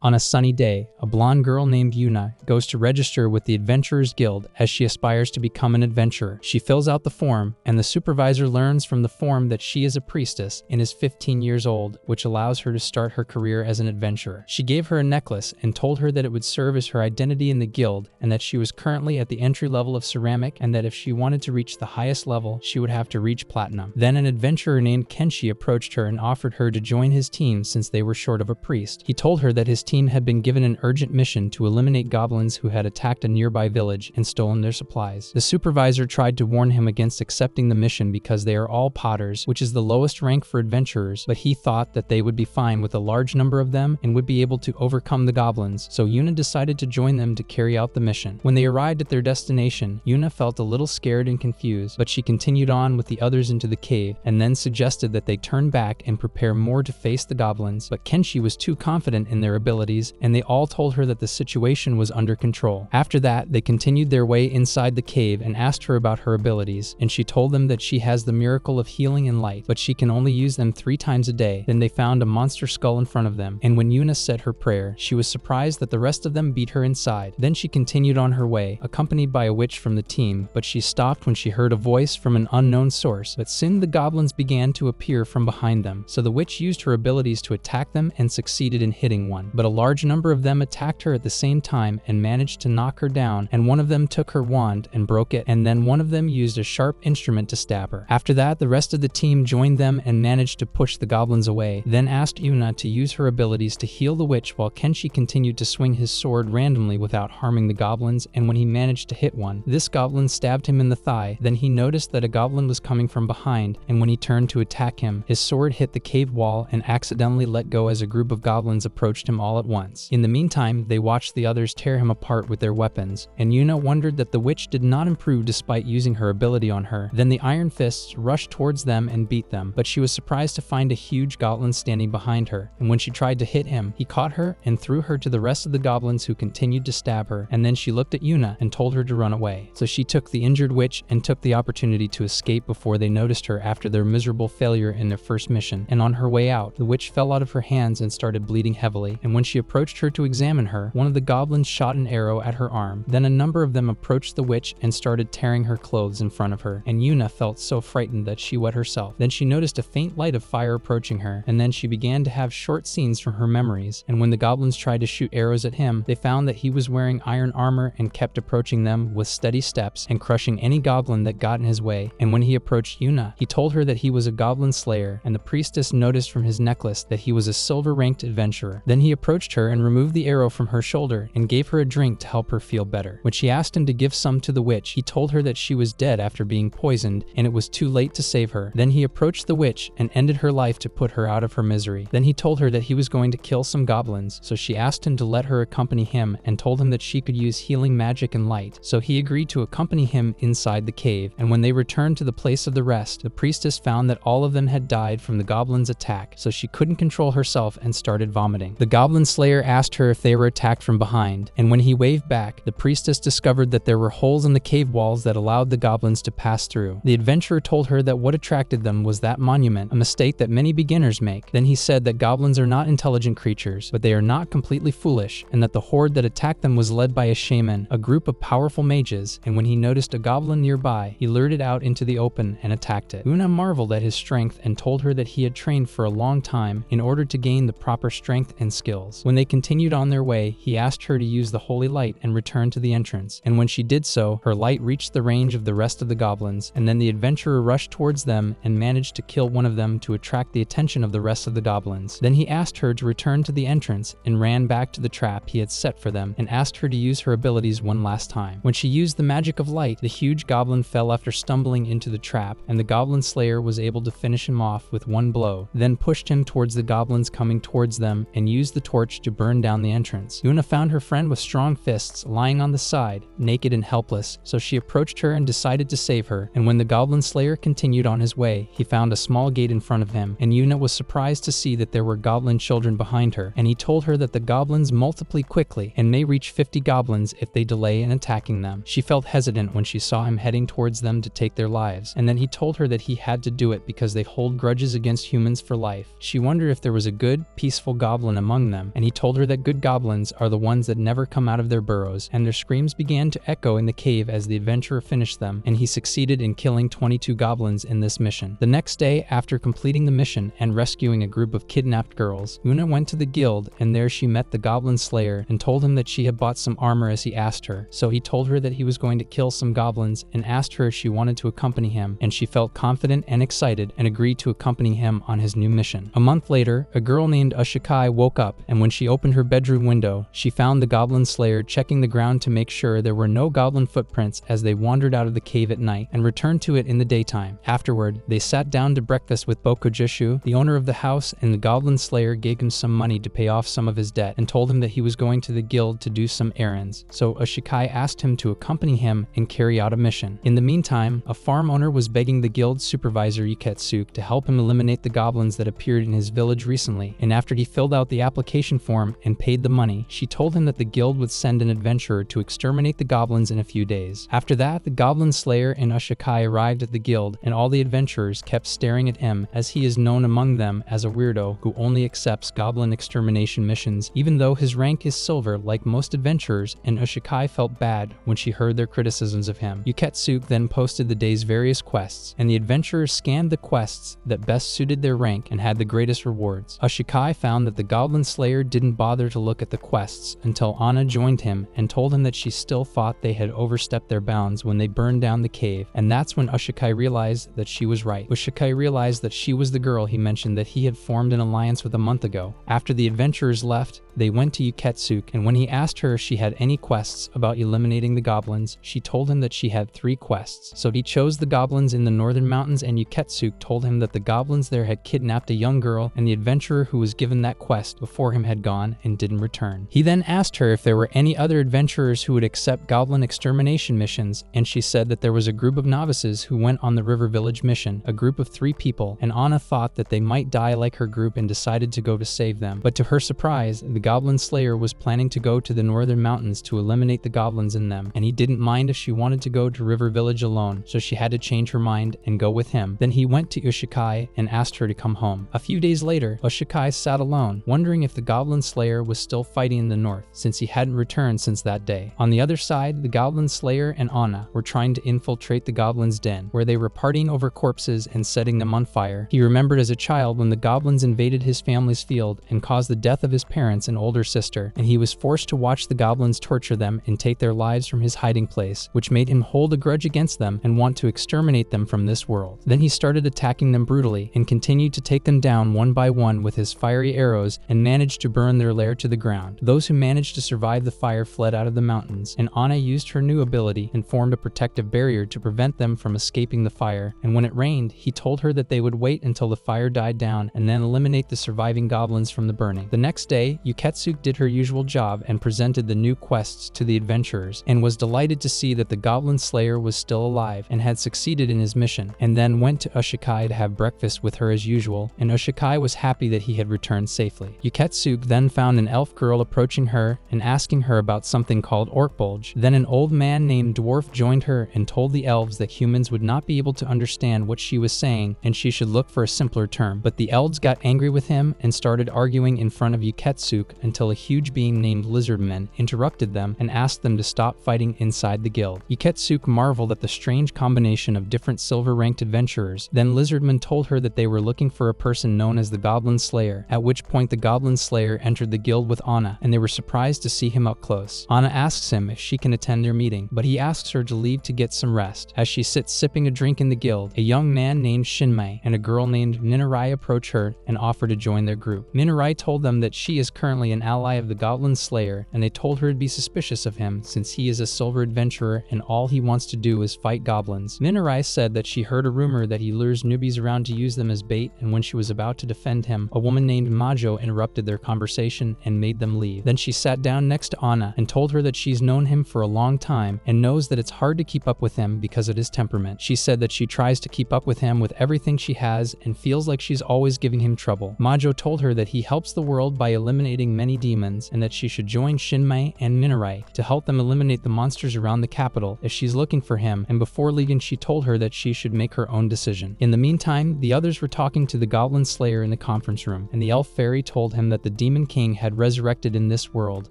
On a sunny day, a blonde girl named Yuna goes to register with the Adventurers Guild as she aspires to become an adventurer. She fills out the form, and the supervisor learns from the form that she is a priestess and is 15 years old, which allows her to start her career as an adventurer. She gave her a necklace and told her that it would serve as her identity in the guild, and that she was currently at the entry level of ceramic, and that if she wanted to reach the highest level, she would have to reach platinum. Then an adventurer named Kenshi approached her and offered her to join his team since they were short of a priest. He told her that his team had been given an urgent mission to eliminate goblins who had attacked a nearby village and stolen their supplies. The supervisor tried to warn him against accepting the mission because they are all potters, which is the lowest rank for adventurers, but he thought that they would be fine with a large number of them and would be able to overcome the goblins, so Yuna decided to join them to carry out the mission. When they arrived at their destination, Yuna felt a little scared and confused, but she continued on with the others into the cave and then suggested that they turn back and prepare more to face the goblins, but Kenshi was too confident in their abilities and they all told her that the situation was under control. After that, they continued their way inside the cave and asked her about her abilities, and she told them that she has the miracle of healing and light, but she can only use them 3 times a day. Then they found a monster skull in front of them, and when Yuna said her prayer, she was surprised that the rest of them beat her inside. Then she continued on her way, accompanied by a witch from the team, but she stopped when she heard a voice from an unknown source. But soon the goblins began to appear from behind them, so the witch used her abilities to attack them and succeeded in hitting one. But a large number of them attacked her at the same time and managed to knock her down, and one of them took her wand and broke it, and then one of them used a sharp instrument to stab her. After that, the rest of the team joined them and managed to push the goblins away, then asked Yuna to use her abilities to heal the witch while Kenshi continued to swing his sword randomly without harming the goblins, and when he managed to hit one, this goblin stabbed him in the thigh. Then he noticed that a goblin was coming from behind, and when he turned to attack him, his sword hit the cave wall and accidentally let go as a group of goblins approached him all at once. In the meantime, they watched the others tear him apart with their weapons, and Yuna wondered that the witch did not improve despite using her ability on her. Then the Iron Fists rushed towards them and beat them, but she was surprised to find a huge goblin standing behind her, and when she tried to hit him, he caught her and threw her to the rest of the goblins who continued to stab her, and then she looked at Yuna and told her to run away. So she took the injured witch and took the opportunity to escape before they noticed her after their miserable failure in their first mission, and on her way out, the witch fell out of her hands and started bleeding heavily, and when she approached her to examine her, one of the goblins shot an arrow at her arm. Then a number of them approached the witch and started tearing her clothes in front of her, and Yuna felt so frightened that she wet herself. Then she noticed a faint light of fire approaching her, and then she began to have short scenes from her memories, and when the goblins tried to shoot arrows at him, they found that he was wearing iron armor and kept approaching them with steady steps and crushing any goblin that got in his way. And when he approached Yuna, he told her that he was a goblin slayer, and the priestess noticed from his necklace that he was a silver-ranked adventurer. Then he approached her and removed the arrow from her shoulder and gave her a drink to help her feel better. When she asked him to give some to the witch, he told her that she was dead after being poisoned and it was too late to save her. Then he approached the witch and ended her life to put her out of her misery. Then he told her that he was going to kill some goblins, so she asked him to let her accompany him and told him that she could use healing magic and light. So he agreed to accompany him inside the cave, and when they returned to the place of the rest, the priestess found that all of them had died from the goblins' attack, so she couldn't control herself and started vomiting. The goblin slayer asked her if they were attacked from behind, and when he waved back, the priestess discovered that there were holes in the cave walls that allowed the goblins to pass through. The adventurer told her that what attracted them was that monument, a mistake that many beginners make. Then he said that goblins are not intelligent creatures, but they are not completely foolish, and that the horde that attacked them was led by a shaman, a group of powerful mages, and when he noticed a goblin nearby, he lured it out into the open and attacked it. Yuna marveled at his strength and told her that he had trained for a long time in order to gain the proper strength and skills. When they continued on their way, he asked her to use the holy light and return to the entrance, and when she did so, her light reached the range of the rest of the goblins, and then the adventurer rushed towards them and managed to kill one of them to attract the attention of the rest of the goblins. Then he asked her to return to the entrance and ran back to the trap he had set for them and asked her to use her abilities one last time. When she used the magic of light, the huge goblin fell after stumbling into the trap, and the goblin slayer was able to finish him off with one blow, then pushed him towards the goblins coming towards them and used the torch to burn down the entrance. Yuna found her friend with strong fists lying on the side, naked and helpless, so she approached her and decided to save her, and when the goblin slayer continued on his way, he found a small gate in front of him, and Yuna was surprised to see that there were goblin children behind her, and he told her that the goblins multiply quickly and may reach 50 goblins if they delay in attacking them. She felt hesitant when she saw him heading towards them to take their lives, and then he told her that he had to do it because they hold grudges against humans for life. She wondered if there was a good, peaceful goblin among them, and he told her that good goblins are the ones that never come out of their burrows, and their screams began to echo in the cave as the adventurer finished them, and he succeeded in killing 22 goblins in this mission. The next day, after completing the mission and rescuing a group of kidnapped girls, Una went to the guild, and there she met the Goblin Slayer and told him that she had bought some armor as he asked her. So he told her that he was going to kill some goblins and asked her if she wanted to accompany him, and she felt confident and excited and agreed to accompany him on his new mission. A month later, a girl named Ashikai woke up, and when she opened her bedroom window, she found the Goblin Slayer checking the ground to make sure there were no goblin footprints as they wandered out of the cave at night and returned to it in the daytime. Afterward, they sat down to breakfast with Bokujishu, the owner of the house, and the Goblin Slayer gave him some money to pay off some of his debt and told him that he was going to the guild to do some errands. So Ashikai asked him to accompany him and carry out a mission. In the meantime, a farm owner was begging the guild supervisor Yuketsuke to help him eliminate the goblins that appeared in his village recently, and after he filled out the application form and paid the money, she told him that the guild would send an adventurer to exterminate the goblins in a few days. After that, the Goblin Slayer and Ashikai arrived at the guild, and all the adventurers kept staring at him as he is known among them as a weirdo who only accepts goblin extermination missions, even though his rank is silver like most adventurers, and Ashikai felt bad when she heard their criticisms of him. Yuketsuke then posted the day's various quests, and the adventurers scanned the quests that best suited their rank and had the greatest rewards. Ashikai found that the Goblin Slayer didn't bother to look at the quests until Anna joined him and told him that she still thought they had overstepped their bounds when they burned down the cave, and that's when Ashikai realized that she was right. Ashikai realized that she was the girl he mentioned that he had formed an alliance with a month ago. After the adventurers left, they went to Yuketsuke, and when he asked her if she had any quests about eliminating the goblins, she told him that she had 3 quests. So he chose the goblins in the northern mountains, and Yuketsuke told him that the goblins there had kidnapped a young girl, and the adventurer who was given that quest before him had gone and didn't return. He then asked her if there were any other adventurers who would accept goblin extermination missions, and she said that there was a group of novices who went on the River Village mission, a group of 3 people, and Anna thought that they might die like her group and decided to go to save them. But to her surprise, the Goblin Slayer was planning to go to the northern mountains to eliminate the goblins in them, and he didn't mind if she wanted to go to River Village alone, so she had to change her mind and go with him. Then he went to Ashikai and asked her to come home. A few days later, Ashikai sat alone, wondering if the Goblin Slayer was still fighting in the north, since he hadn't returned since that day. On the other side, the Goblin Slayer and Anna were trying to infiltrate the goblins' den, where they were partying over corpses and setting them on fire. He remembered as a child when the goblins invaded his family's field and caused the death of his parents and older sister, and he was forced to watch the goblins torture them and take their lives from his hiding place, which made him hold a grudge against them and want to exterminate them from this world. Then he started attacking them brutally and continued to take them down one by one with his fiery arrows and managed to burn their lair to the ground. Those who managed to survive the fire fled out of the mountains, and Anna used her new ability and formed a protective barrier to prevent them from escaping the fire, and when it rained, he told her that they would wait until the fire died down and then eliminate the surviving goblins from the burning. The next day, Yuketsuke did her usual job and presented the new quests to the adventurers, and was delighted to see that the Goblin Slayer was still alive and had succeeded in his mission, and then went to Ashikai to have breakfast with her as usual, and Ashikai was happy that he had returned safely. Yuketsuke then found an elf girl approaching her and asking her about something called Orkbulge. Then an old man named Dwarf joined her and told the elves that humans would not be able to understand what she was saying and she should look for a simpler term. But the elves got angry with him and started arguing in front of Yuketsuke until a huge being named Lizardman interrupted them and asked them to stop fighting inside the guild. Yuketsuke marveled at the strange combination of different silver-ranked adventurers. Then Lizardman told her that they were looking for a person known as the Goblin Slayer, at which point the Goblin Slayer entered the guild with Anna, and they were surprised to see him up close. Anna asks him if she can attend their meeting, but he asks her to leave to get some rest. As she sits sipping a drink in the guild, a young man named Shinmei and a girl named Minarai approach her and offer to join their group. Minarai told them that she is currently an ally of the Goblin Slayer, and they told her to be suspicious of him since he is a silver adventurer and all he wants to do is fight goblins. Minarai said that she heard a rumor that he lures newbies around to use them as bait, and when she was about to defend him, a woman named Majo interrupted their conversation and made them leave. Then she sat down next to Anna and told her that she's known him for a long time and knows that it's hard to keep up with him because of his temperament. She said that she tries to keep up with him with everything she has and feels like she's always giving him trouble. Majo told her that he helps the world by eliminating many demons and that she should join Shinmei and Minarai to help them eliminate the monsters around the capital if she's looking for him, and before leaving she told her that she should make her own decision. In the meantime, the others were talking to the Goblin Slayer in the conference room, and the elf fairy told him that the Demon King had resurrected in this world,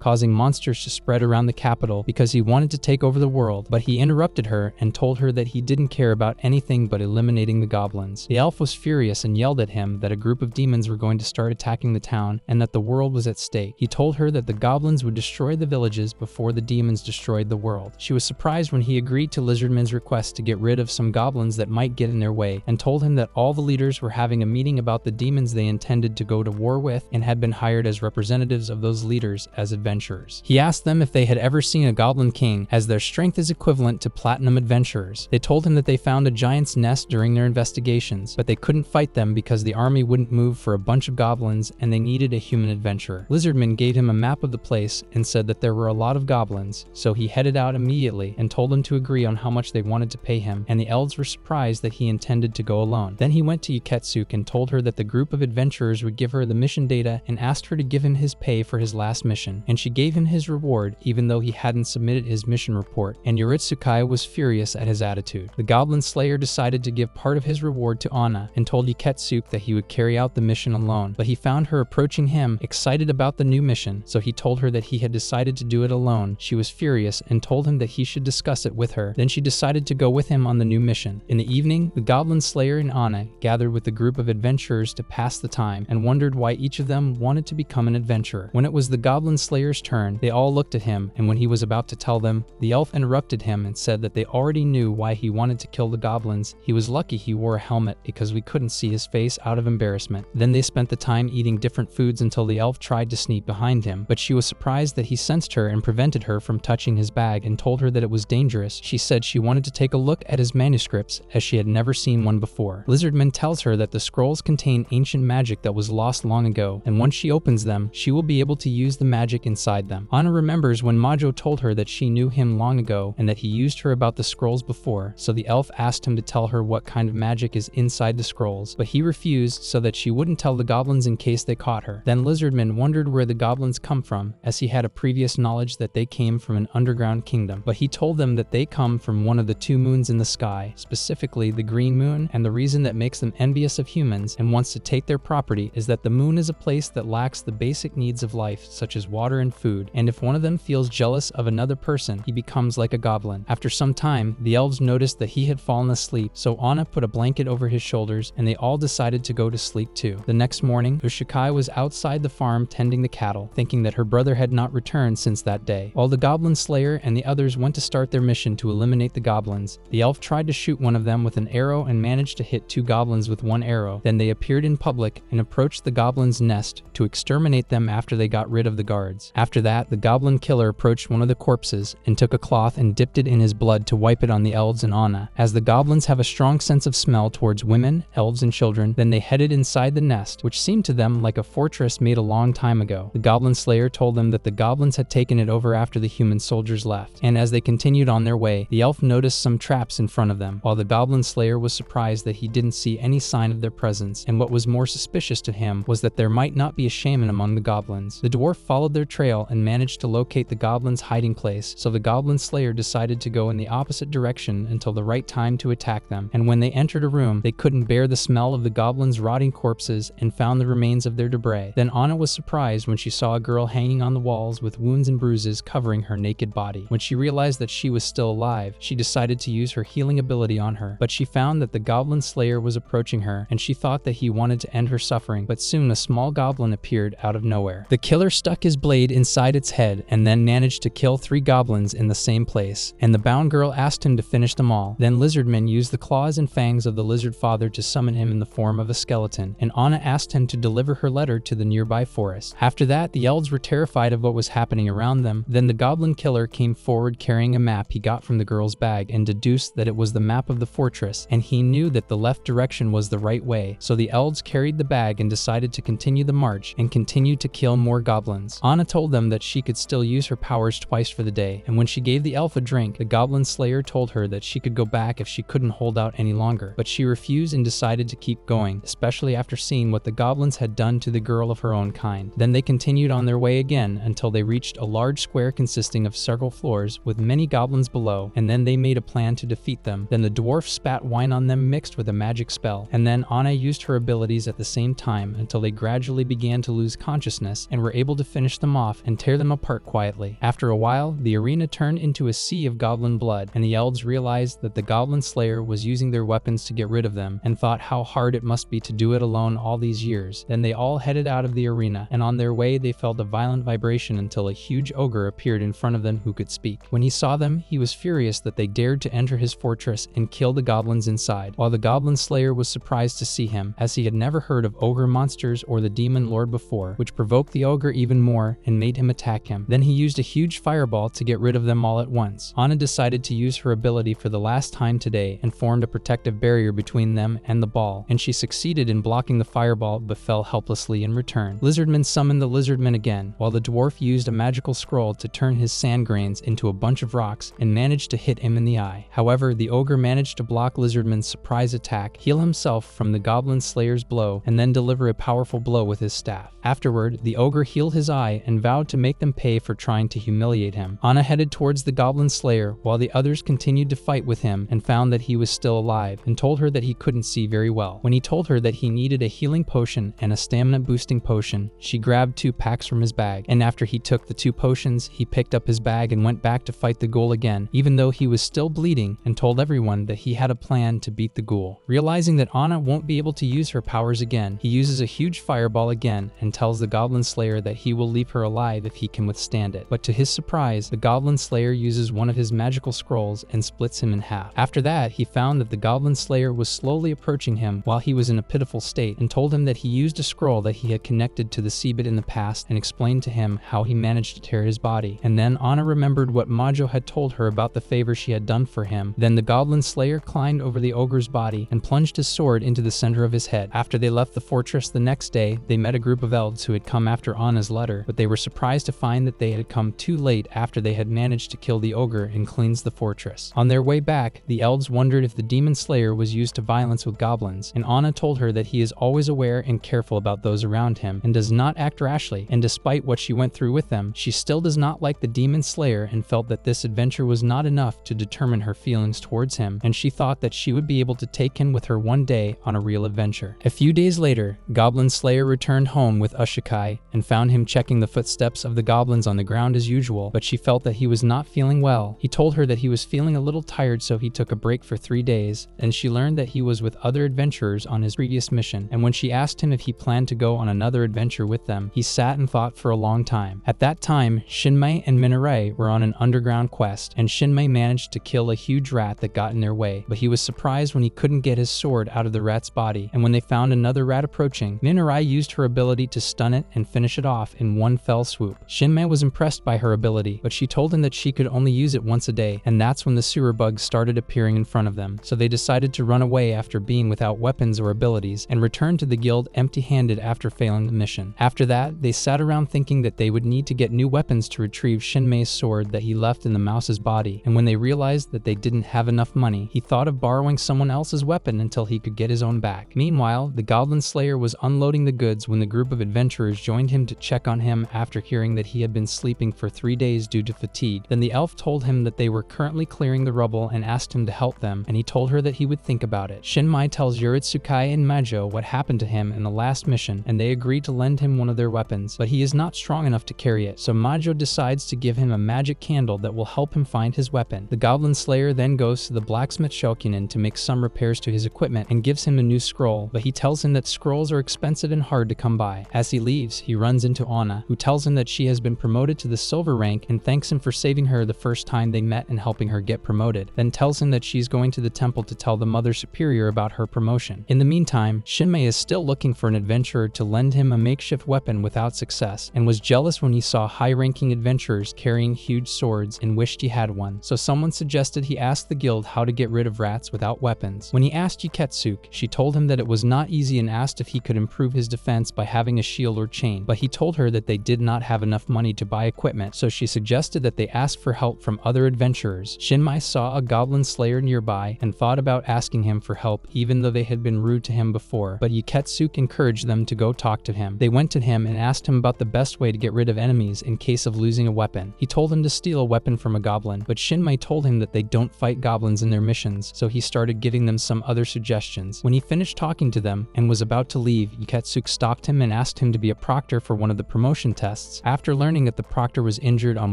causing monsters to spread around the capital because he wanted to take over the world, but he interrupted her and told her that he didn't care about anything but eliminating the goblins. The elf was furious and yelled at him that a group of demons were going to start attacking the town and that the world was at stake. He told her that the goblins would destroy the villages before the demons destroyed the world. She was surprised when he agreed to Lizardman's request to get rid of some goblins that might get in their way, and told him that all the leaders were having a meeting about the demons they intended to go to war with and had been hired as representatives of those leaders as adventurers. He asked them if they had ever seen a goblin king, as their strength is equivalent to platinum adventurers. They told him that they found a giant's nest during their investigations, but they couldn't fight them because the army wouldn't move for a bunch of goblins and they needed a human adventurer. Lizardman gave him a map of the place and said that there were a lot of goblins, so he headed out immediately and told them to agree on how much they wanted to pay him, and the elves were surprised that he intended to go alone. Then he went to Yuketsuke and told her that the group of adventurers would give her the mission data and asked her to give him his pay for his last mission, and she gave him his reward even though he hadn't submitted his mission report, and Yoritsukai was furious at his attitude. The Goblin Slayer decided to give part of his reward to Anna and told Yuketsuke that he would carry out the mission alone, but he found her approaching him, excited about the new mission, so he told her that he had decided to do it alone. She was furious and told him that he should discuss it with her. Then she decided to go with him on the new mission. In the evening, the Goblin Slayer and Anna gathered with the group of adventurers to pass the time and wondered why each of them wanted to become an adventurer. When it was the Goblin Slayer's turn, they all looked at him, and when he was about to tell them, the elf interrupted him and said that they already knew why he wanted to kill the goblins. He was lucky he wore a helmet because we couldn't see his face out of embarrassment. Then they spent the time eating different foods until the elf tried to sneak behind him, but she was surprised that he sensed her and prevented her from touching his bag and told her that it was dangerous. She said she wanted to take a look at his manuscripts as she had never seen one before. Lizardman tells her that the scrolls contain ancient magic that was lost long ago, and once she opens them, she will be able to use the magic inside them. Anna remembers when Majo told her that she knew him long ago and that he used her about the scrolls before, so the elf asked him to tell her what kind of magic is inside the scrolls, but he refused so that she wouldn't tell the goblins in case they caught her. Then Lizardman wondered where the goblins come from, as he had a previous knowledge that they came from an underground kingdom, but he told them that they come from one of the two moons in the sky, specifically the green moon, and the reason that makes them envious of humans and wants to take their property is that the moon is a place that lacks the basic needs of life, such as water and food, and if one of them feels jealous of another person, he becomes like a goblin. After some time, the elves noticed that he had fallen asleep, so Anna put a blanket over his shoulders and they all decided to go to sleep too. The next morning, Ushikai was outside the farm tending the cattle, thinking that her brother had not returned since that day. While the Goblin Slayer and the others went to start their mission to eliminate the goblins, the elf tried to shoot one of them with an arrow and managed to hit two goblins with one arrow. Then they appeared in public and approached the goblin's nest to exterminate them after they got rid of the guards. After that, the goblin killer approached one of the corpses and took a cloth and dipped it in his blood to wipe it on the elves and Anna. As the goblins have a strong sense of smell towards women, elves, and children, then they headed inside the nest, which seemed to them like a fortress made a long time ago. The Goblin Slayer told them that the goblins had taken it over after the human soldiers left, and as they continued on their way, the elf noticed some traps in front of them, while the Goblin Slayer was surprised that he didn't see any sign of their presence, and what was more suspicious to him was that there might not be a shaman among the goblins. The dwarf followed their trail and managed to locate the goblins' hiding place, so the Goblin Slayer decided to go in the opposite direction until the right time to attack them, and when they entered a room, they couldn't bear the smell of the goblins' rotting corpses and found the remains of their debris. Then Anna was surprised when she saw a girl hanging on the walls with wounds and bruises covering her naked body. When she realized that she was still alive, she decided to use her healing ability on her, but she found that the Goblin Slayer was approaching her, and she thought that he wanted to end her suffering, but soon a small goblin appeared out of nowhere. The killer stuck his blade inside its head and then managed to kill 3 goblins in the same place, and the bound girl asked him to finish them all. Then Lizardman used the claws and fangs of the lizard father to summon him in the form of a skeleton, and Anna asked him to deliver her letter to the nearby forest. After that, the elves were terrified of what was happening around them. Then the goblin killer came forward carrying a map he got from the girl's bag and deduced that it was the map of the fortress, and he knew that the left direction was the right way, so the elves carried the bag and decided to continue the march and continue to kill more goblins. Anna told them that she could still use her powers twice for the day, and when she gave the elf a drink, the Goblin Slayer told her that she could go back if she couldn't hold out any longer, but she refused and decided to keep going, especially after seeing what the goblins had done to the girl of her own kind. Then they continued on their way again until they reached a large square consisting of several floors with many goblins below, and then they made a plan to defeat them. Then the dwarf spat wine on them mixed with a magic spell, and then Anna used her abilities at the same time until they gradually began to lose consciousness and were able to finish them off and tear them apart quietly. After a while, the arena turned into a sea of goblin blood, and the elves realized that the Goblin Slayer was using their weapons to get rid of them and thought how hard it must be to do it alone all these years. Then they all headed out of the arena, and on their way they felt a violent vibration until a huge ogre appeared in front of them who could speak. When he saw them, he was furious that they dared to enter his fortress and kill the goblins inside, while the Goblin Slayer was surprised to see him, as he had never heard of ogre monsters or the demon lord before, which provoked the ogre even more and made him attack him. Then he used a huge fireball to get rid of them all at once. Anna decided to use her ability for the last time today and formed a protective barrier between them and the ball, and she succeeded in blocking the fireball but fell helplessly in return. Lizardman summoned the Lizardman again, while the dwarf used a magical scroll to turn his sand grains into a bunch of rocks and managed to hit him in the eye. However, the ogre managed to block Lizardman's surprise attack, heal himself from the Goblin Slayer's blow, and then deliver a powerful blow with his staff. Afterward, the ogre healed his eye and vowed to make them pay for trying to humiliate him. Anna headed towards the Goblin Slayer while the others continued to fight with him and found that he was still alive and told her that he couldn't see very well. When he told her that he needed a healing potion and a stamina boosting potion, she grabbed 2 packs from his bag, and after he took the 2 potions, he picked up his bag and went back to fight the ghoul again, even though he was still bleeding, and told everyone that he had a plan to beat the ghoul. Realizing that Anna won't be able to use her powers again, he uses a huge fireball again and tells the Goblin Slayer that he will leave her alive if he can withstand it. But to his surprise, the Goblin Slayer uses one of his magical scrolls and splits him in half. After that, he found that the Goblin Slayer was slowly approaching him while he was in a pitiful state, and told him that he used a scroll that he had connected to the Seabit in the past and explained to him how he managed to tear his body. And then Anna remembered what Majo had told her about the favor she had done for him. Then the Goblin Slayer climbed over the ogre's body and plunged his sword into the center of his head. After they left the fortress the next day, they met a group of elves who had come after Anna's letter, but they were surprised to find that they had come too late after they had managed to kill the ogre and cleanse the fortress. On their way back, the elves wondered if the Demon Slayer was used to violence with goblins, and Anna told her that he is always aware and careful about those around him and does not act rashly, and despite what she went through with them, she still does not like the Demon Slayer and felt that this adventure was not enough to determine her feelings towards him, and she thought that she would be able to take him with her one day on a real adventure. A few days later, Goblin Slayer returned home with Ushikai and found him checking the footsteps of the goblins on the ground as usual, but she felt that he was not feeling well. He told her that he was feeling a little tired, so he took a break for 3 days, and she learned that he was with other adventurers on his previous mission, and when she asked him if he planned to go on another adventure with them, he sat and thought for a long time. At that time, Shinmei and Minarai were on an underground quest, and Shinmei managed to kill a huge rat that got in their way, but he was surprised when he couldn't get his sword out of the rat's body, and when they found another rat approaching, Minarai used her ability to stun it and finish it off in one fell swoop. Shinmei was impressed by her ability, but she told him that she could only use it once a day, and that's when the sewer bugs started appearing in front of them, so they decided to run away after being without weapons or abilities and return to the guild empty-handed after failing the mission. After that, they sat around thinking that they would need to get new weapons to retrieve Shinmei's sword that he left in the mouse's body, and when they realized that they didn't have enough money, he thought of borrowing someone else's weapon until he could get his own back. Meanwhile, the Goblin Slayer was unloading the goods when the group of adventurers joined him to check on him after hearing that he had been sleeping for 3 days due to fatigue. Then the elf told him that they were currently clearing the rubble and asked him to help them, and he told her that he would think about it. Shinmei tells Yuritsukai and Majo what happened to him in the last mission, and they agree to lend him one of their weapons, but he is not strong enough to carry it, so Majo decides to give him a magic candle that will help him find his weapon. The Goblin Slayer then goes to the blacksmith Shokinen to make some repairs to his equipment and gives him a new scroll, but he tells him that scrolls are expensive and hard to come by. As he leaves, he runs into Anna, who tells him that she has been promoted to the silver rank and thanks him for saving her the first time they met and helping her get promoted, then tells him that she's going to the temple to tell the Mother Superior about her promotion. In the meantime, Shinmei is still looking for an adventurer to lend him a makeshift weapon without success, and was jealous when he saw high-ranking adventurers carrying huge swords and wished he had one, so someone suggested he ask the guild how to get rid of rats without weapons. When he asked Yuketsuke, she told him that it was not easy and asked if he could improve his defense by having a shield or chain, but he told her that they did not have enough money to buy equipment, so she suggested that they ask for help from other adventurers. Shinmei saw a Goblin Slayer nearby and thought about asking him for help even though they had been rude to him before, but Yuketsuke encouraged them to go talk to him. They went to him and asked him about the best way to get rid of enemies in case of losing a weapon. He told them to steal a weapon from a goblin, but Shinmei told him that they don't fight goblins in their missions, so he started giving them some other suggestions. When he finished talking to them and was about to leave, Yuketsuke stopped him and asked asked him to be a proctor for one of the promotion tests after learning that the proctor was injured on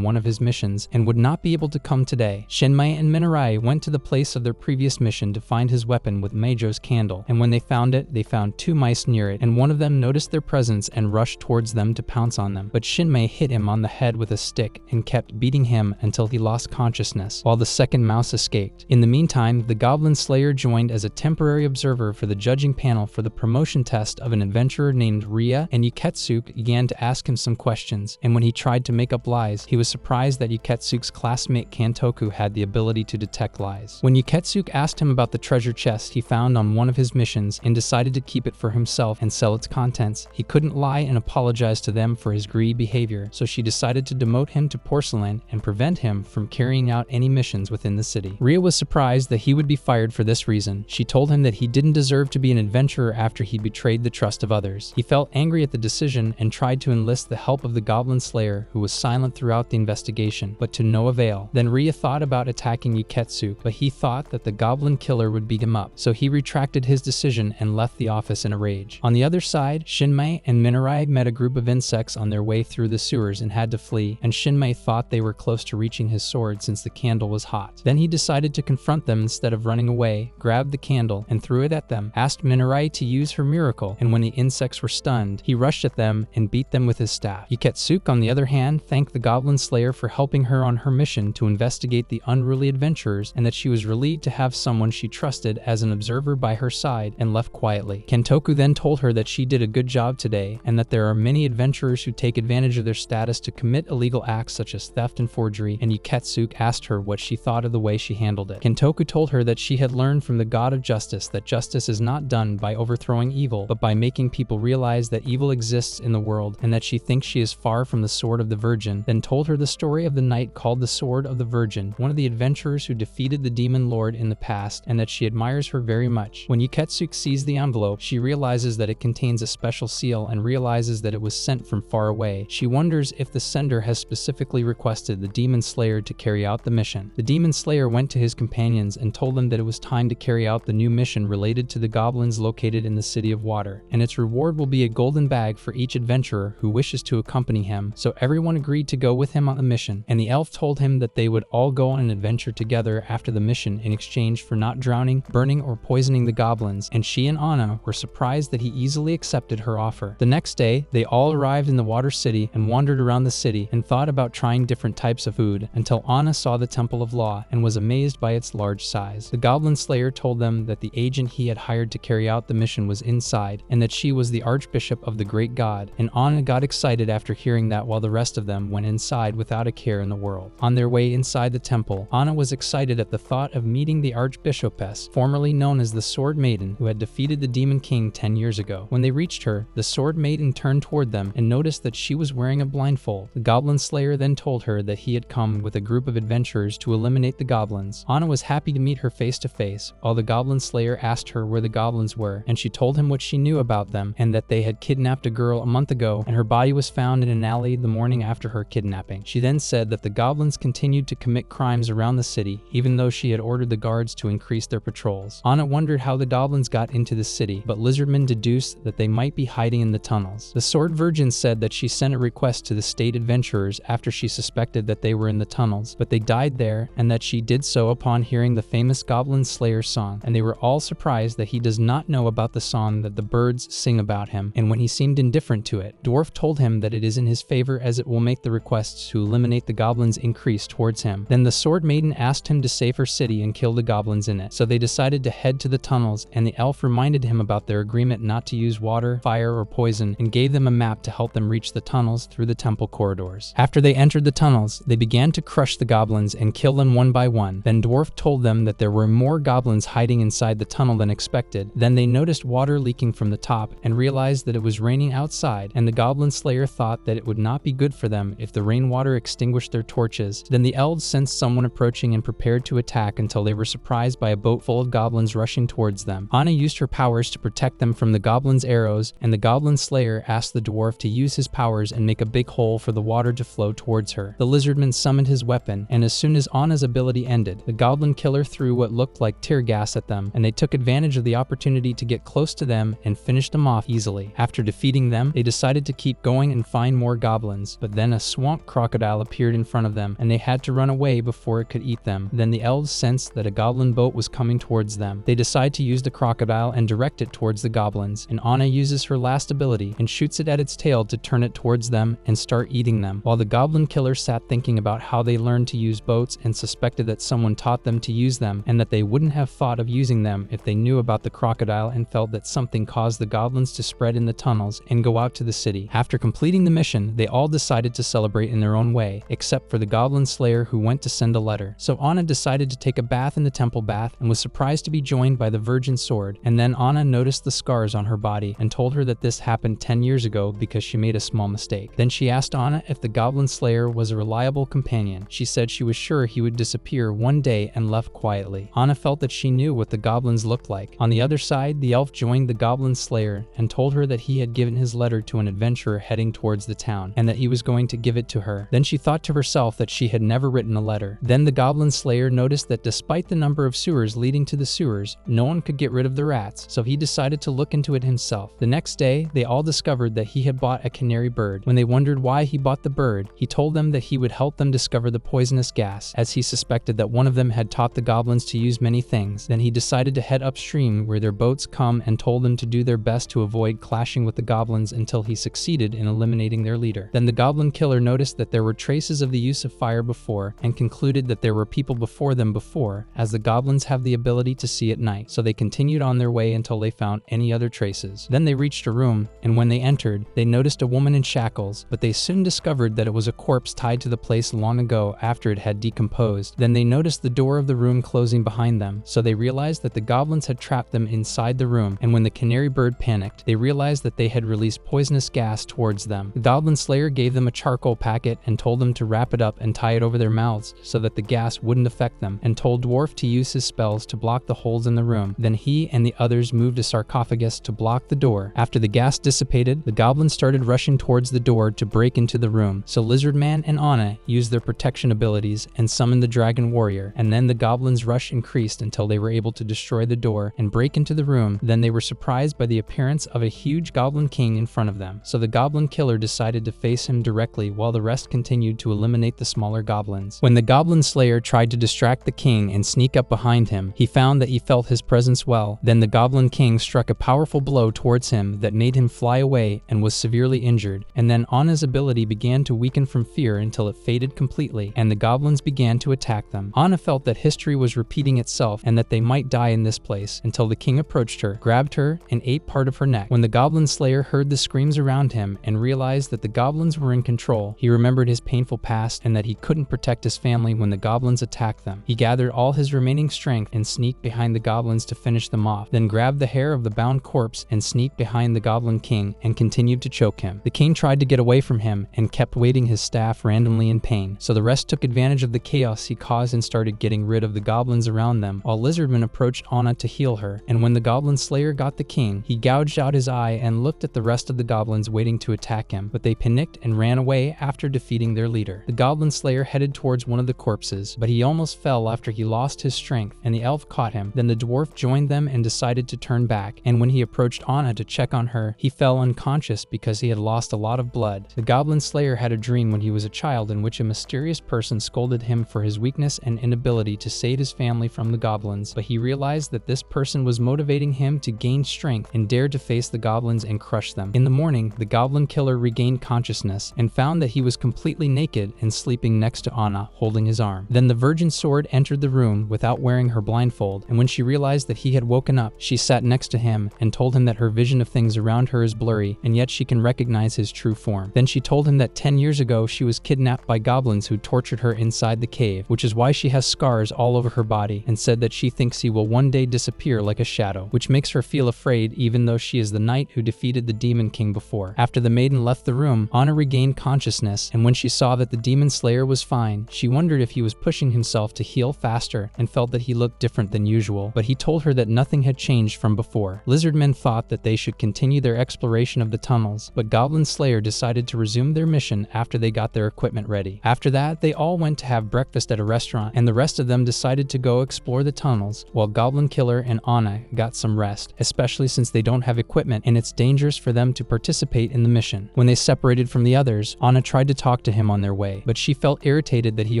one of his missions and would not be able to come today. Shinmei and Minarai went to the place of their previous mission to find his weapon with Meijo's candle, and when they found it, they found 2 mice near it, and one of them noticed their presence and rushed towards them to pounce on them. But Shinmei hit him on the head with a stick and kept beating him until he lost consciousness, while the second mouse escaped. In the meantime, the Goblin Slayer joined as a temporary observer for the judging panel for the promotion test of an adventurer named Ria, and Yuketsuke began to ask him some questions, and when he tried to make up lies, he was surprised that Yuketsuke's classmate Kantoku had the ability to detect lies. When Yuketsuke asked him about the treasure chest he found on one of his missions and decided to keep it for himself and sell its contents, he couldn't lie and apologize to them for his greedy behavior, so she decided to demote him to porcelain and prevent him from carrying out any missions within the city. Ria was surprised that he would be fired for this reason. She told him that he didn't deserve to be an adventurer after he betrayed the trust of others. He felt angry at the decision and tried to enlist the help of the Goblin Slayer, who was silent throughout the investigation, but to no avail. Then Ria thought about attacking Yuketsuke, but he thought that the Goblin Killer would beat him up, so he retracted his decision and left the office in a rage. On the other side, Shinmei and Minarai met a group of insects on their way through the sewers and had to flee, and Shinmei thought they were close to reaching his sword since the candle was hot. Then he decided to confront them instead of running away, grabbed the candle and threw it at them, asked Minarai to use her miracle, and when the insects were stunned, he rushed at them and beat them with his staff. Yuketsuke, on the other hand, thanked the Goblin Slayer for helping her on her mission to investigate the unruly adventurers, and that she was relieved to have someone she trusted as an observer by her side, and left quietly. Kantoku then told her that she did a good job today, and that there are many adventurers who take advantage of their status to commit illegal acts such as theft and forgery, and Yuketsuke asked her what she thought of the way she handled it. Kantoku told her that she had learned from the God of Justice that justice is not done by overthrowing evil, but by making people realize that evil exists in the world, and that she thinks she is far from the Sword of the Virgin, then told her the story of the knight called the Sword of the Virgin, one of the adventurers who defeated the demon lord in the past, and that she admires her very much. When Yuketsuke sees the envelope, she realizes that it contains a special seal and realizes that it was sent from far away. She wonders if the sender has specifically requested the Demon Slayer to carry out the mission. The Demon Slayer went to his companions and told them that it was time to carry out the new mission related to the goblins located in the City of Water, and its reward will be a golden bag for each adventurer who wishes to accompany him. So everyone agreed to go with him on the mission, and the elf told him that they would all go on an adventure together after the mission in exchange for not drowning, burning, or poisoning the goblins, and she and Anna were surprised that he easily accepted her offer. The next day, they all arrived in the Water City and wandered around the city and thought about trying different types of food until Anna saw the Temple of Law and was amazed by its large size. The Goblin Slayer told them that the agent he had hired to carry out the mission was inside, and that she was the Archbishop of the Great God, and Anna got excited after hearing that, while the rest of them went inside without a care in the world. On their way inside the temple, Anna was excited at the thought of meeting the Archbishopess, formerly known as the Sword Maiden, who had defeated the Demon King 10 years ago. When they reached her, the Sword Maiden turned toward them and noticed that she was wearing a blindfold. The Goblin Slayer then told her that he had come with a group of adventurers to eliminate the goblins. Anna was happy to meet her face to face, while the Goblin Slayer asked her where the goblins were, and she told him what she knew about them, and that they had kidnapped a girl a month ago, and her body was found in an alley the morning after her kidnapping. She then said that the goblins continued to commit crimes around the city, even though she had ordered the guards to increase their patrols. Anna wondered how the goblins got into the city, but Lizardman deduced that they might be hiding in the tunnels. The Sword Virgin said that she sent a request to the state adventurers after she suspected that they were in the tunnels, but they died there, and that she did so upon hearing the famous Goblin Slayer song, and they were all surprised that he does not know about the song that the birds sing about him, and when he seemed indifferent to it, Dwarf told him that it is in his favor as it will make the requests to eliminate the goblins increase towards him. Then the Sword Maiden asked him to save her city and kill the goblins in it, so they decided to head to the tunnels, and the elf reminded him about their agreement not to use water, fire, or poison, and gave them a map to help them reach the tunnels through the temple corridors. After they entered the tunnels, they began to crush the goblins and kill them one by one. Then Dwarf told them that there were more goblins hiding inside the tunnel than expected. Then they noticed water leaking from the top and realized that it was raining outside, and the Goblin Slayer thought that it would not be good for them if the rainwater extinguished their torches. Then the elves sensed someone approaching and prepared to attack until they were surprised by a boat full of goblins rushing towards them. Anna used her powers to protect them from the goblins' arrows, and the Goblin Slayer asked the dwarf to use his powers and make a big hole for the water to flow towards her. The Lizardman summoned his weapon, and as soon as Anna's ability ended, the Goblin Killer threw what looked like tear gas at them, and they took advantage of the opportunity to get close to them and finished them off easily. After defeating them, they decided to keep going and find more goblins, but then a swamp crocodile appeared in front of them, and they had to run away before it could eat them. Then the elves sensed that a goblin boat was coming towards them. They decide to use the crocodile and direct it towards the goblins, and Anna uses her last ability and shoots it at its tail to turn it towards them and start eating them, while the goblin killer sat thinking about how they learned to use boats and suspected that someone taught them to use them, and that they wouldn't have thought of using them if they knew about the crocodile, and felt that something caused the goblins to spread in the tunnels and go out to the city. After completing the mission, they all decided to celebrate in their own way, except for the goblin slayer, who went to send a letter. So Anna decided to take a bath in the temple bath and was surprised to be joined by the virgin sword, and then Anna noticed the scars on her body and told her that this happened 10 years ago because she made a small mistake. Then she asked Anna if the goblin slayer was a reliable companion. She said she was sure he would disappear one day and left quietly. Anna felt that she knew what the goblins looked like. On the other side, the elf joined the goblin slayer and told her that he had given his letter to an adventurer heading towards the town, and that he was going to give it to her. Then she thought to herself that she had never written a letter. Then the goblin slayer noticed that despite the number of sewers leading to the sewers, no one could get rid of the rats, so he decided to look into it himself. The next day, they all discovered that he had bought a canary bird. When they wondered why he bought the bird, he told them that he would help them discover the poisonous gas, as he suspected that one of them had taught the goblins to use many things. Then he decided to head upstream where their boats come, and told them to do their best to avoid clashing with the goblins until he succeeded in eliminating their leader. Then the goblin killer noticed that there were traces of the use of fire before, and concluded that there were people before them before, as the goblins have the ability to see at night. So they continued on their way until they found any other traces. Then they reached a room, and when they entered, they noticed a woman in shackles, but they soon discovered that it was a corpse tied to the place long ago after it had decomposed. Then they noticed the door of the room closing behind them, so they realized that the goblins had trapped them inside the room, and when the canary bird panicked, they realized that they had released poisonous gas towards them. The goblin slayer gave them a charcoal packet and told them to wrap it up and tie it over their mouths so that the gas wouldn't affect them, and told Dwarf to use his spells to block the holes in the room. Then he and the others moved a sarcophagus to block the door. After the gas dissipated, the goblins started rushing towards the door to break into the room, so Lizardman and Anna used their protection abilities and summoned the dragon warrior, and then the goblins' rush increased until they were able to destroy the door and break into the room. Then they were surprised by the appearance of a huge goblin king in front of them, so the goblin killer decided to face him directly while the rest continued to eliminate the smaller goblins. When the goblin slayer tried to distract the king and sneak up behind him, he found that he felt his presence well. Then the goblin king struck a powerful blow towards him that made him fly away and was severely injured, and then Anna's ability began to weaken from fear until it faded completely, and the goblins began to attack them. Anna felt that history was repeating itself and that they might die in this place, until the king approached her, grabbed her, and ate part of her neck. When the goblin slayer heard the screams around him and realized that the goblins were in control, he remembered his painful past and that he couldn't protect his family when the goblins attacked them. He gathered all his remaining strength and sneaked behind the goblins to finish them off, then grabbed the hair of the bound corpse and sneaked behind the goblin king and continued to choke him. The king tried to get away from him and kept waving his staff randomly in pain, so the rest took advantage of the chaos he caused and started getting rid of the goblins around them, while Lizardman approached Anna to heal her, and when the goblin slayer got the king, he gouged out his eye and looked at the rest of the goblins waiting to attack him, but they panicked and ran away after defeating their leader. The goblin slayer headed towards one of the corpses, but he almost fell after he lost his strength, and the elf caught him. Then the dwarf joined them and decided to turn back, and when he approached Anna to check on her, he fell unconscious because he had lost a lot of blood. The goblin slayer had a dream when he was a child in which a mysterious person scolded him for his weakness and inability to save his family from the goblins, but he realized that this person was motivating him to gain strength and dared to face the goblins and crush them. In the morning, the goblin killer regained consciousness and found that he was completely naked and sleeping next to Anna, holding his arm. Then the virgin sword entered the room without wearing her blindfold, and when she realized that he had woken up, she sat next to him and told him that her vision of things around her is blurry, and yet she can recognize his true form. Then she told him that 10 years ago she was kidnapped by goblins who tortured her inside the cave, which is why she has scars all over her body, and said that she thinks he will one day disappear like a shadow, which makes her feel afraid even though she is the knight who defeated the demon king before. After the maiden left the room, Anna regained consciousness, and when she saw that the demon slayer was fine, she wondered if he was pushing himself to heal faster and felt that he looked different than usual, but he told her that nothing had changed from before. Lizardmen thought that they should continue their exploration of the tunnels, but Goblin Slayer decided to resume their mission after they got their equipment ready. After that, they all went to have breakfast at a restaurant, and the rest of them decided to go explore the tunnels, while Goblin Killer and Anna got some rest, especially since they don't have equipment and it's dangerous dangerous for them to participate in the mission. When they separated from the others, Anna tried to talk to him on their way, but she felt irritated that he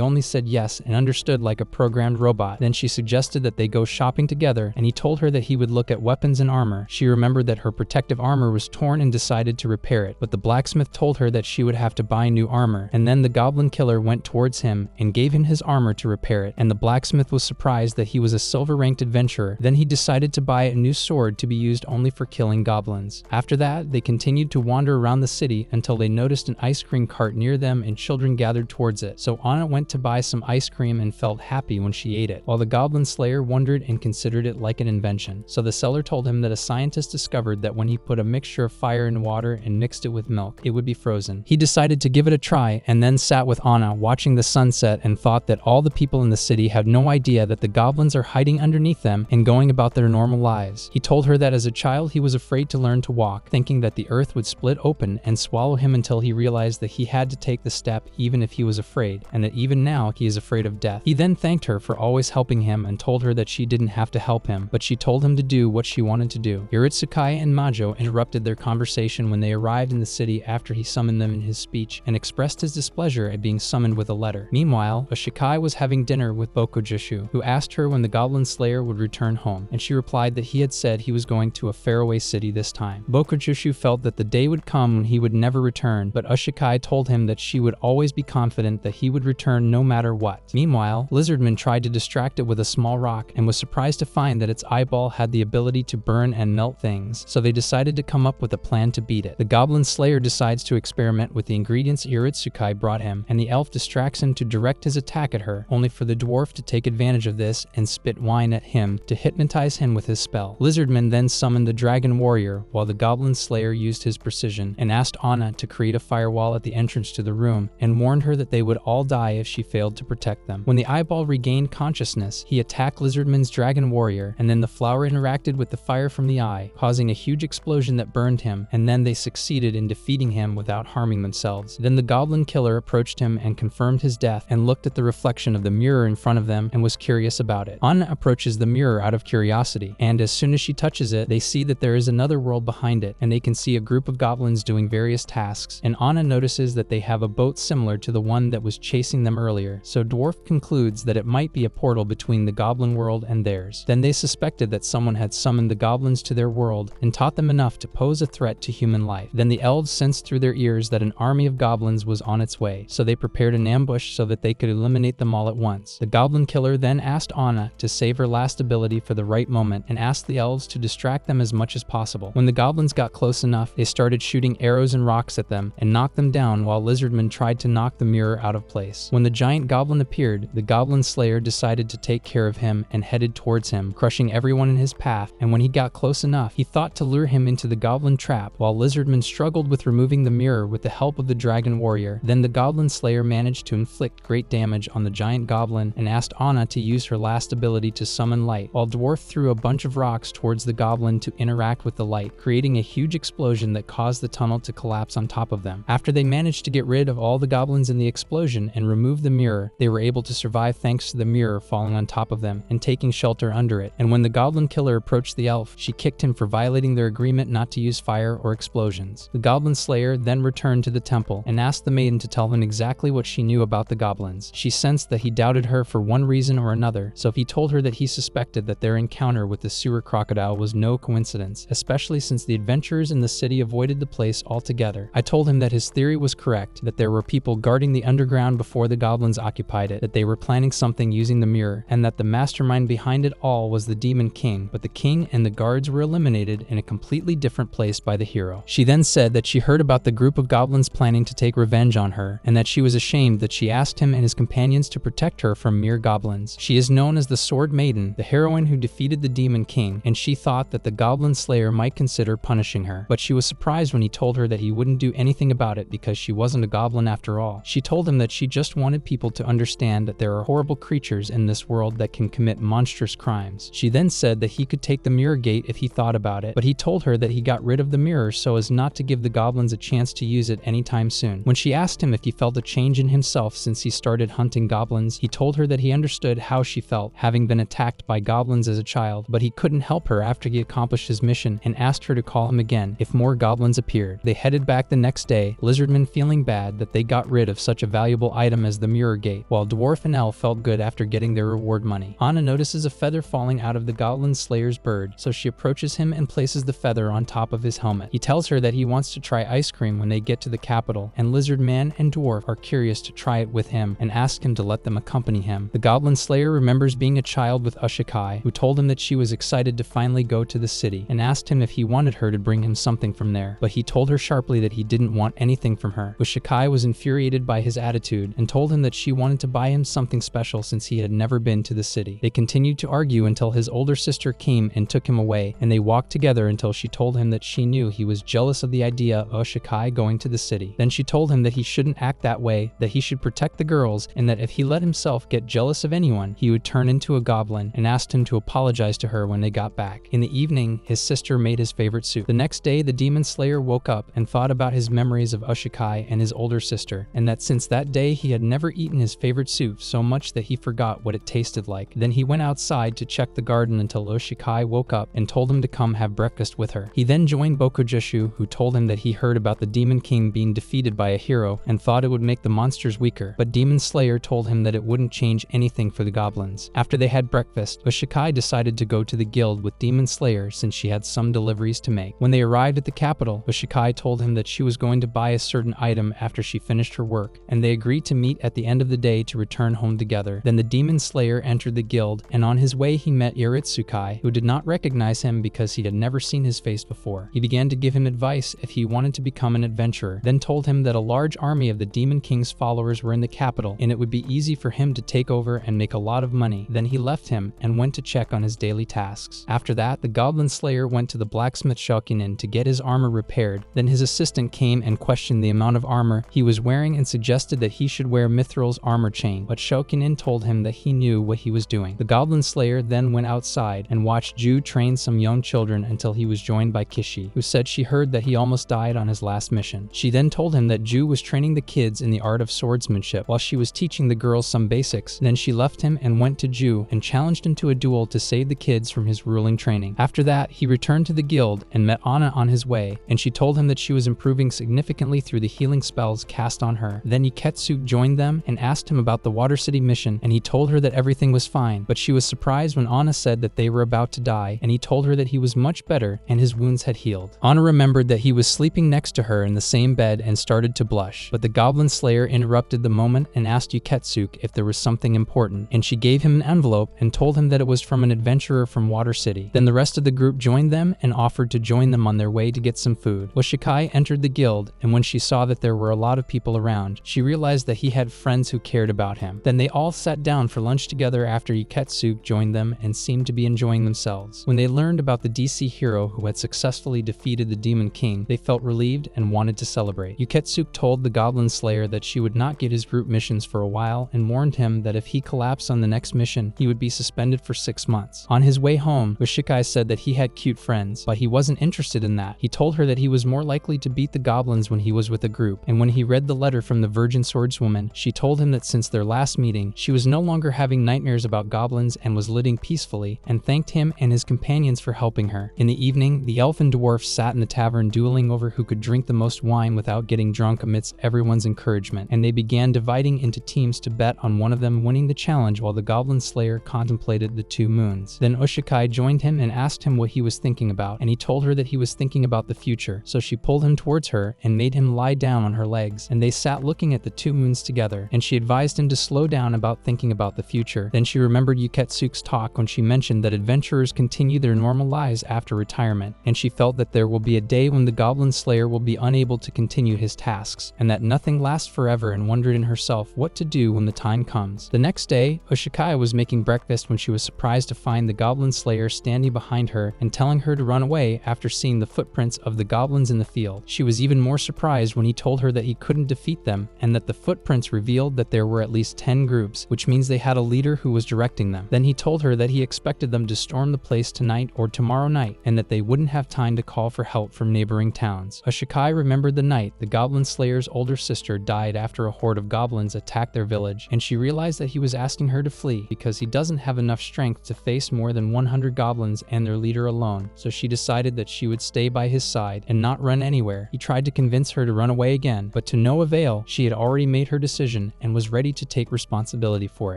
only said yes and understood like a programmed robot. Then she suggested that they go shopping together, and he told her that he would look at weapons and armor. She remembered that her protective armor was torn and decided to repair it, but the blacksmith told her that she would have to buy new armor. And then the goblin killer went towards him and gave him his armor to repair it, and the blacksmith was surprised that he was a silver-ranked adventurer. Then he decided to buy a new sword to be used only for killing goblins. After that, they continued to wander around the city until they noticed an ice cream cart near them and children gathered towards it. So Anna went to buy some ice cream and felt happy when she ate it, while the goblin slayer wondered and considered it like an invention. So the seller told him that a scientist discovered that when he put a mixture of fire and water and mixed it with milk, it would be frozen. He decided to give it a try and then sat with Anna watching the sunset and thought that all the people in the city had no idea that the goblins are hiding underneath them and going about their normal lives. He told her that as a child he was afraid to learn to walk, thinking that the earth would split open and swallow him until he realized that he had to take the step even if he was afraid, and that even now he is afraid of death. He then thanked her for always helping him and told her that she didn't have to help him, but she told him to do what she wanted to do. Urotsukai and Majo interrupted their conversation when they arrived in the city after he summoned them in his speech and expressed his displeasure at being summoned with a letter. Meanwhile, Oshikai was having dinner with Bokujishu, who asked her when the goblin slayer would return home, and she replied that he had said he was going to a faraway city this time. Bokujishu felt that the day would come when he would never return, but Oshikai told him that she would always be confident that he would return no matter what. Meanwhile, Lizardman tried to distract it with a small rock and was surprised to find that its eyeball had the ability to burn and melt things, so they decided to come up with a plan to beat it. The goblin slayer decides to experiment with the ingredients Urotsukai brought him, and the elf distracts him to direct his attack at her, only for the dwarf to take advantage of this and spit wine at him to hypnotize him with his spell. Lizardman then summoned the dragon warrior, while the goblin slayer used his precision and asked Anna to create a firewall at the entrance to the room and warned her that they would all die if she failed to protect them. When the eyeball regained consciousness, he attacked Lizardman's dragon warrior, and then the flower interacted with the fire from the eye, causing a huge explosion that burned him, and then they succeeded in defeating him without harming themselves. Then the goblin killer approached him and confirmed his death and looked at the reflection of the mirror in front of them and was curious about it. Anna approaches the mirror out of curiosity, and as soon as she touches it, they see that there is another world behind it, and they can see a group of goblins doing various tasks, and Anna notices that they have a boat similar to the one that was chasing them earlier, so Dwarf concludes that it might be a portal between the goblin world and theirs. Then they suspected that someone had summoned the goblins to their world and taught them enough to pose a threat to human life. Then the elves sensed through their ears that an army of goblins was on its way, so they prepared an ambush so that they could eliminate them all at once. The goblin killer then asked Anna to save her last ability for the right moment and asked the elves to distract them as much as possible. When the goblins got close enough, they started shooting arrows and rocks at them and knocked them down while Lizardman tried to knock the mirror out of place. When the giant goblin appeared, the goblin slayer decided to take care of him and headed towards him, crushing everyone in his path, and when he got close enough, he thought to lure him into the goblin trap while Lizardman struggled with removing the mirror with the help of the dragon warrior. Then the goblin slayer managed to inflict great damage on the giant goblin and asked Anna to use her last ability to summon light, while Dwarf threw a bunch of rocks towards the goblin to interact with the light, creating a huge explosion that caused the tunnel to collapse on top of them. After they managed to get rid of all the goblins in the explosion and remove the mirror, they were able to survive thanks to the mirror falling on top of them and taking shelter under it. And when the goblin killer approached the elf, she kicked him for violating their agreement not to use fire or explosions. The goblin slayer then returned to the temple and asked the maiden to tell him exactly what she knew about the goblins. She sensed that he doubted her for one reason or another, so he told her that he suspected that their encounter with the sewer crocodile was no coincidence, especially since the adventurers in the city avoided the place altogether. I told him that his theory was correct, that there were people guarding the underground before the goblins occupied it, that they were planning something using the mirror, and that the mastermind behind it all was the Demon King, but the king and the guards were eliminated in a completely different place by the hero. She then said that she heard about the group of goblins planning to take revenge on her, and that she was ashamed that she asked him and his companions to protect her from mere goblins. She is known as the Sword Maiden, the heroine who defeated the Demon King, and she thought that the goblin slayer might consider punishing her, but she was surprised when he told her that he wouldn't do anything about it because she wasn't a goblin after all. She told him that she just wanted people to understand that there are horrible creatures in this world that can commit monstrous crimes. She then said that he could take the mirror gate if he thought about it, but he told her that he got rid of the mirror so as not to give the goblins a chance to use it anytime soon. When she asked him if he felt a change in himself since he started hunting goblins, he told her that he understood how she felt, having been attacked by goblins as a child, but he couldn't help her after he accomplished his mission and asked her to call call him again if more goblins appeared. They headed back the next day, Lizardman feeling bad that they got rid of such a valuable item as the mirror gate, while Dwarf and Elf felt good after getting their reward money. Anna notices a feather falling out of the Goblin Slayer's bird, so she approaches him and places the feather on top of his helmet. He tells her that he wants to try ice cream when they get to the capital, and Lizard Man and Dwarf are curious to try it with him and ask him to let them accompany him. The Goblin Slayer remembers being a child with Ushikai, who told him that she was excited to finally go to the city, and asked him if he wanted her to bring him something from there, but he told her sharply that he didn't want anything from her. Ushikai was infuriated by his attitude and told him that she wanted to buy him something special since he had never been to the city. They continued to argue until his older sister came and took him away, and they walked together until she told him that she knew he was jealous of the idea of Ushikai going to the city. Then she told him that he shouldn't act that way, that he should protect the girls, and that if he let himself get jealous of anyone, he would turn into a goblin, and asked him to apologize to her when they got back. In the evening, his sister made his favorite soup. The next day, the Demon Slayer woke up and thought about his memories of Ushikai and his older sister, and that since that day he had never eaten his favorite soup so much that he forgot what it tasted like. Then he went outside to check the garden until Ushikai woke up and told him to come have breakfast with her. He then joined Bokujeshu, who told him that he heard about the Demon King being defeated by a hero and thought it would make the monsters weaker, but Demon Slayer told him that it wouldn't change anything for the goblins. After they had breakfast, Ushikai decided to go to the guild with Demon Slayer since she had some deliveries to make. When they arrived at the capital, Ushikai told him that she was going to buy a certain item after she finished her work, and they agreed to meet at the end of the day to return home together. Then the Demon Slayer entered the guild, and on his way he met Iritsukai, who did not recognize him because he had never seen his face before. He began to give him advice if he wanted to become an adventurer, then told him that a large army of the Demon King's followers were in the capital, and it would be easy for him to take over and make a lot of money. Then he left him and went to check on his daily tasks. After that, the Goblin Slayer went to the blacksmith Shokinen to get his armor repaired. Then his assistant came and questioned the amount of armor he was wearing and suggested that he should wear Mithril's armor chain, but Shokinen told him that he knew what he was doing. The Goblin Slayer then went outside and watched Ju train some young children until he was joined by Kishi, who said she heard that he almost died on his last mission. She then told him that Ju was training the kids in the art of swordsmanship while she was teaching the girls some basics. Then she left him and went to Ju and challenged him to a duel to save the kids from his ruling training. After that, he returned to the guild and met Anna on his way, and she told him that she was improving significantly through the healing spells cast on her. Then Iketsuke joined them and asked him about the Water City mission, and he told her that everything was fine, but she was surprised when Anna said that they were about to die, and he told her that he was much better and his wounds had healed. Anna remembered that he was sleeping next to her in the same bed and started to blush, but the Goblin Slayer interrupted the moment and asked Iketsuke if there was something important, and she gave him an envelope and told him that it was from an adventurer from Water City. Then the rest of the group joined them and offered to join them on their way to get some food. Ushikai entered the guild, and when she saw that there were a lot of people around, she realized that he had friends who cared about him. Then they all sat down for lunch together after Iketsuke joined them and seemed to be enjoying themselves. When they learned about the DC hero who had successfully defeated the Demon King, they felt relieved and wanted to celebrate. Iketsuke told the Goblin Slayer that she would not get his group missions for a while and warned him that if he collapsed on the next mission, he would be suspended for 6 months. On his way home, Ushikai said that he had cute friends, but he wasn't interested in that. He told her that he was more likely to beat the goblins when he was with a group, and when he read the letter from the Virgin Swordswoman, she told him that since their last meeting, she was no longer having nightmares about goblins and was living peacefully, and thanked him and his companions for helping her. In the evening, the elf and dwarf sat in the tavern dueling over who could drink the most wine without getting drunk amidst everyone's encouragement, and they began dividing into teams to bet on one of them winning the challenge while the Goblin Slayer contemplated the 2 moons. Then Ushikai joined him and asked him what he was thinking about, and he told her that he was thinking about the future, so she pulled him towards her and made him lie down on her legs, and they sat looking at the 2 moons together, and she advised him to slow down about thinking about the future. Then she remembered Iketsuke's talk when she mentioned that adventurers continue their normal lives after retirement, and she felt that there will be a day when the Goblin Slayer will be unable to continue his tasks, and that nothing lasts forever, and wondered in herself what to do when the time comes. The next day, Ushikai was making breakfast when she was surprised to find the Goblin Slayer standing behind her and telling her to run away after seeing the footprints of the goblins in the field. She was even more surprised when he told her that he couldn't defeat them, and that the footprints revealed that there were at least 10 groups, which means they had a leader who was directing them. Then he told her that he expected them to storm the place tonight or tomorrow night, and that they wouldn't have time to call for help from neighboring towns. Ushikai remembered the night the Goblin Slayer's older sister died after a horde of goblins attacked their village, and she realized that he was asking her to flee because he doesn't have enough strength to face more than 100 goblins and their leader alone, so she decided that she would stay by his side and not run anywhere. He tried to convince her to run away again, but to no avail. She had already made her decision and was ready to take responsibility for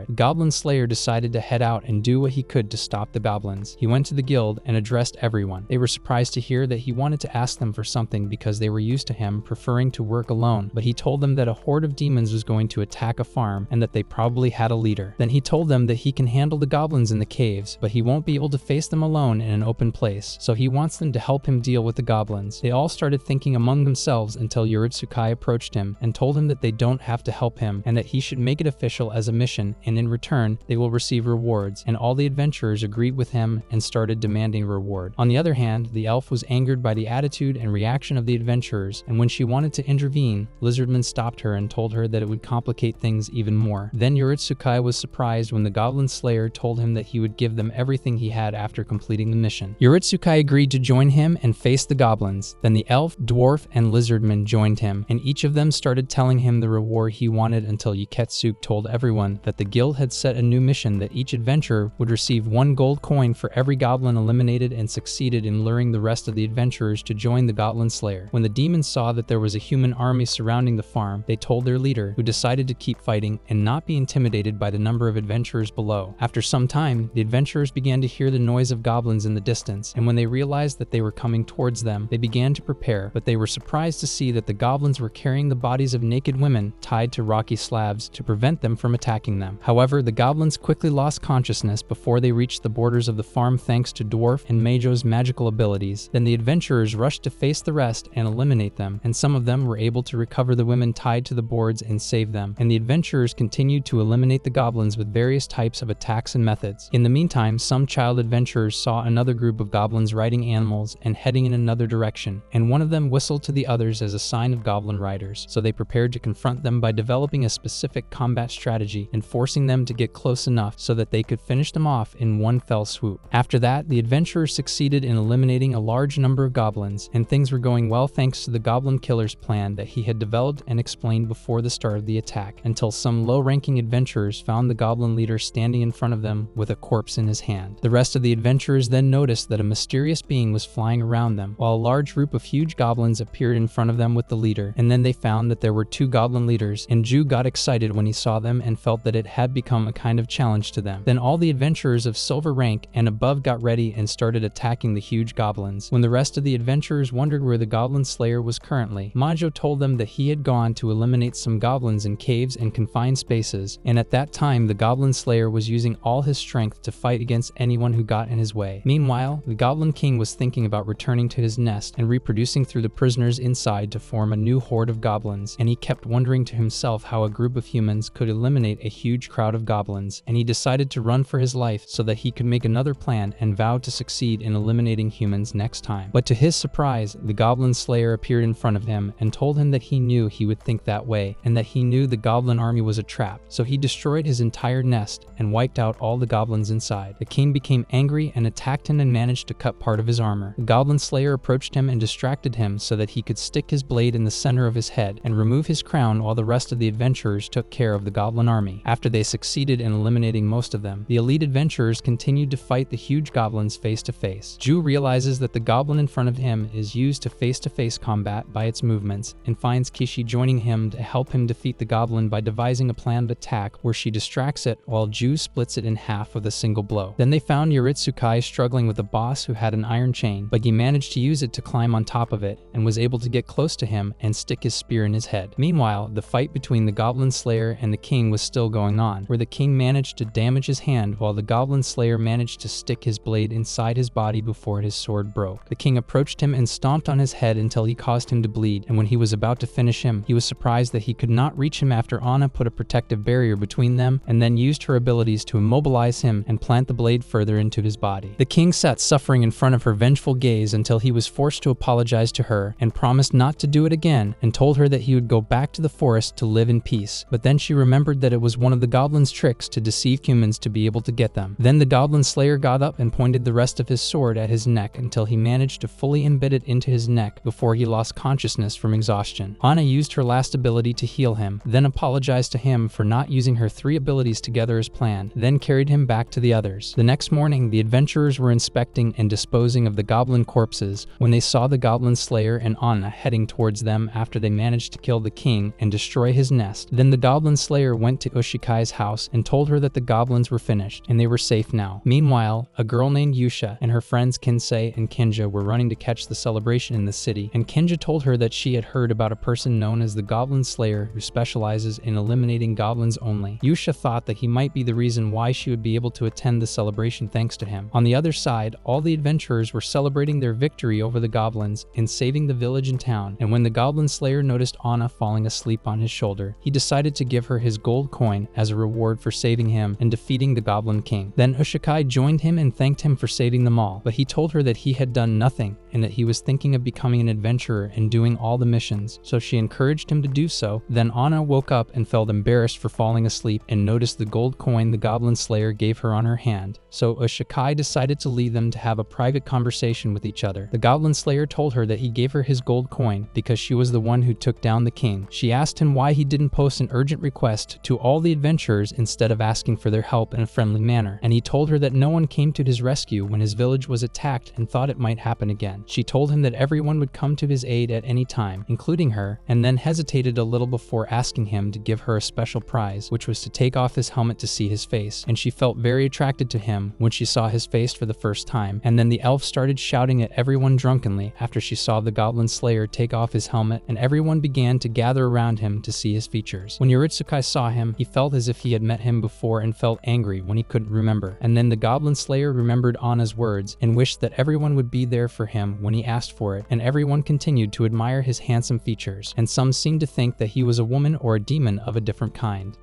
it. The Goblin Slayer decided to head out and do what he could to stop the goblins. He went to the guild and addressed everyone. They were surprised to hear that he wanted to ask them for something because they were used to him preferring to work alone, but he told them that a horde of demons was going to attack a farm and that they probably had a leader. Then he told them that he can handle the goblins in the caves, but he won't be able to face them alone in an open place, so he wants them to help him deal with the goblins. They all started thinking among themselves until Urotsukai approached him and told him that they don't have to help him and that he should make it official as a mission, and in return they will receive rewards, and all the adventurers agreed with him and started demanding reward. On the other hand, the elf was angered by the attitude and reaction of the adventurers, and when she wanted to intervene, Lizardman stopped her and told her that it would complicate things even more. Then Urotsukai was surprised when the Goblin Slayer told him that he would give them everything he had after completing the mission. Urotsukai agreed to join him and face the goblins. Then the elf, dwarf, and lizardman joined him, and each of them started telling him the reward he wanted until Uketsuke told everyone that the guild had set a new mission that each adventurer would receive 1 gold coin for every goblin eliminated and succeeded in luring the rest of the adventurers to join the Goblin Slayer. When the demons saw that there was a human army surrounding the farm, they told their leader, who decided to keep fighting and not be intimidated by the number of adventurers below. After some time, the adventurers began to hear the noise of goblins in the distance, and when they realized that they were coming towards them, they began to prepare, but they were surprised to see that the goblins were carrying the bodies of naked women tied to rocky slabs to prevent them from attacking them. However, the goblins quickly lost consciousness before they reached the borders of the farm thanks to Dwarf and Meijo's magical abilities. Then the adventurers rushed to face the rest and eliminate them, and some of them were able to recover the women tied to the boards and save them, and the adventurers continued to eliminate the goblins with various types of attacks and methods. In the meantime, some child adventurers saw another group of goblins riding animals and heading in another direction, and one of them whistled to the others as a sign of goblin riders, so they prepared to confront them by developing a specific combat strategy and forcing them to get close enough so that they could finish them off in one fell swoop. After that, the adventurers succeeded in eliminating a large number of goblins, and things were going well thanks to the Goblin Killer's plan that he had developed and explained before the start of the attack, until some low-ranking adventurers found the goblin leader standing in front of them with a corpse in his hand. The rest of the adventurers then noticed that a mysterious being was flying around them, while a large group of huge goblins appeared in front of them with the leader, and then they found that there were 2 goblin leaders, and Ju got excited when he saw them and felt that it had become a kind of challenge to them. Then all the adventurers of silver rank and above got ready and started attacking the huge goblins. When the rest of the adventurers wondered where the Goblin Slayer was currently, Meijo told them that he had gone to eliminate some goblins in caves and confined spaces, and at that time the Goblin Slayer was using all his strength to fight against anyone who got in his way. Meanwhile, the Goblin King was thinking about returning to his nest and reproducing through the prisoners inside to form a new horde of goblins, and he kept wondering to himself how a group of humans could eliminate a huge crowd of goblins, and he decided to run for his life so that he could make another plan and vowed to succeed in eliminating humans next time. But to his surprise, the Goblin Slayer appeared in front of him and told him that he knew he would think that way, and that he knew the goblin army was a trap, so he destroyed his entire nest and wiped out all the goblins inside. The king became angry and attacked him and managed to cut part of his armor. The Goblin Slayer approached him and distracted him so that he could stick his blade in the center of his head and remove his crown while the rest of the adventurers took care of the goblin army. After they succeeded in eliminating most of them, the elite adventurers continued to fight the huge goblins face to face. Ju realizes that the goblin in front of him is used to face combat by its movements, and finds Kishi joining him to help him defeat the goblin by devising a plan of attack where she distracts it while Ju splits it in half with a single blow. Then they found Urotsukai struggling with a boss who had an iron chain, but he managed to use it to climb on top of it and was able to get close to him and stick his spear in his head. Meanwhile, the fight between the Goblin Slayer and the king was still going on, where the king managed to damage his hand while the Goblin Slayer managed to stick his blade inside his body before his sword broke. The king approached him and stomped on his head until he caused him to bleed, and when he was about to finish him, he was surprised that he could not reach him after Anna put a protective barrier between them and then used her abilities to immobilize him and plant the blade further into his body. The king sat suffering in front of her vengeful gaze until he was forced to apologize to her and promised not to do it again, and told her that he would go back to the forest to live in peace. But then she remembered that it was one of the goblin's tricks to deceive humans to be able to get them. Then the Goblin Slayer got up and pointed the rest of his sword at his neck until he managed to fully embed it into his neck before he lost consciousness from exhaustion. Anna used her last ability to heal him, then apologized to him for not using her 3 abilities together as planned, then carried him back to the others. The next morning, the adventurers were inspecting and disposing of the Goblin goblin corpses when they saw the Goblin Slayer and Anna heading towards them after they managed to kill the king and destroy his nest. Then the Goblin Slayer went to Ushikai's house and told her that the goblins were finished and they were safe now. Meanwhile, a girl named Yusha and her friends Kinsei and Kinja were running to catch the celebration in the city, and Kinja told her that she had heard about a person known as the Goblin Slayer who specializes in eliminating goblins only. Yusha thought that he might be the reason why she would be able to attend the celebration thanks to him. On the other side, all the adventurers were celebrating their victory over the goblins in saving the village and town, and when the Goblin Slayer noticed Anna falling asleep on his shoulder, he decided to give her his gold coin as a reward for saving him and defeating the Goblin King. Then Ushikai joined him and thanked him for saving them all, but he told her that he had done nothing and that he was thinking of becoming an adventurer and doing all the missions, so she encouraged him to do so. Then Anna woke up and felt embarrassed for falling asleep and noticed the gold coin the Goblin Slayer gave her on her hand, so Ushikai decided to leave them to have a private conversation with each other. The Goblin Slayer told her that he gave her his gold coin because she was the one who took down the king. She asked him why he didn't post an urgent request to all the adventurers instead of asking for their help in a friendly manner, and he told her that no one came to his rescue when his village was attacked and thought it might happen again. She told him that everyone would come to his aid at any time, including her, and then hesitated a little before asking him to give her a special prize, which was to take off his helmet to see his face, and she felt very attracted to him when she saw his face for the first time. And then the elf started shouting at everyone drunkenly after she saw the Goblin Slayer take off his helmet, and everyone began to gather around him to see his features. When Yoritsukai saw him, he felt as if he had met him before and felt angry when he couldn't remember. And then the Goblin Slayer remembered Anna's words and wished that everyone would be there for him when he asked for it, and everyone continued to admire his handsome features, and some seemed to think that he was a woman or a demon of a different kind.